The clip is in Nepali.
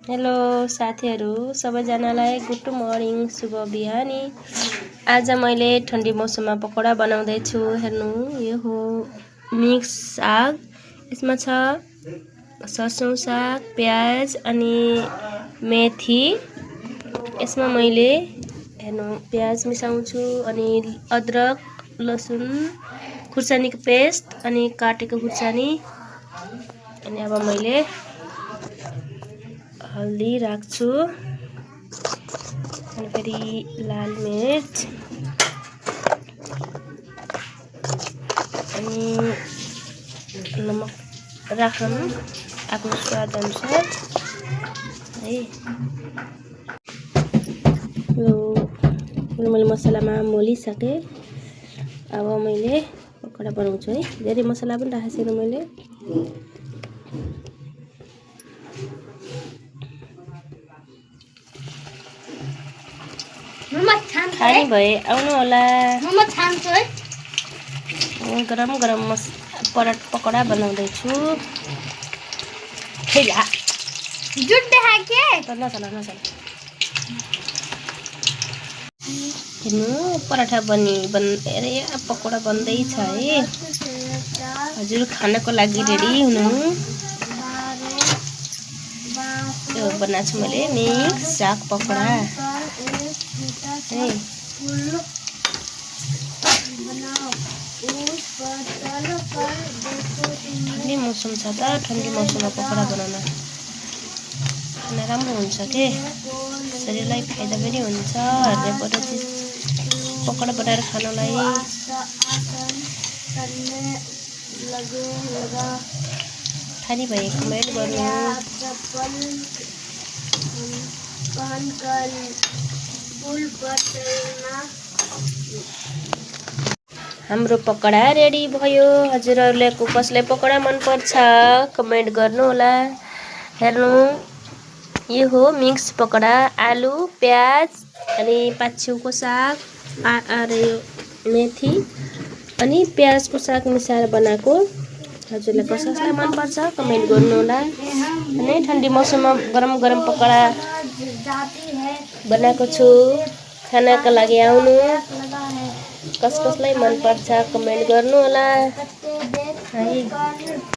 हेलो साथीहरु सबैजनालाई गुड मर्निङ शुभ बिहानी। आज मैले ठन्डी मौसममा पकोडा बनाउँदै छु। हेर्नु यो हो मिक्स साग, यसमा छ सरसौं साग, प्याज अनि मेथी। यसमा मैले हेर्नु प्याज मिसाउँछु अनि अदरक, लसुन, खुर्सानीको पेस्ट अनि काटेको खुर्सानी। अनि अब मैले हल्दी राख्छु अनि फेरि लाल मिर्च अनि नमक राखौँ आफ्नो स्वाद अनुसार है। यो मैले मसलामा मोलिसके। अब मैले पकोडा बनाउँछु है। धेरै मसला पनि राखेको छैन मैले। खाने भए आउनु होला। गरम गरम पकोडा बनाउँदै छु। हेर्नु पराठा अरे पकोडा बन्दैछ है। हजुर खानको लागि रेडी हुनु। यो बनाएको छु मैले मिक्स साग पकोडा है। ठन्डी मौसम छ त ठन्डी मौसममा पकोडा बनाउन खाना राम्रो हुन्छ के, शरीरलाई फाइदा पनि हुन्छ। हृदयबाट पकोडा बनाएर खानलाई खाने भए कमेन्ट गर्नु। हाम्रो पकोडा रेडी भयो। हजुरहरूले कसलाई पकोडा मन पर्छ कमेन्ट गर्नु होला। हेर्नु यो हो मिक्स पकोडा, आलु, प्याज अनि पाछ्युको साग अरे मेथी अनि प्याजको साग मिसाएर बनाएको। हजुरलाई कसलाई मन पर्छ कमेन्ट गर्नु होला। अनि ठन्डी मौसममा गरम गरम पकोडा बनाएको छु। खानाका लागि आउनु। कसलाई मन पर्छ कमेन्ट गर्नु होला है।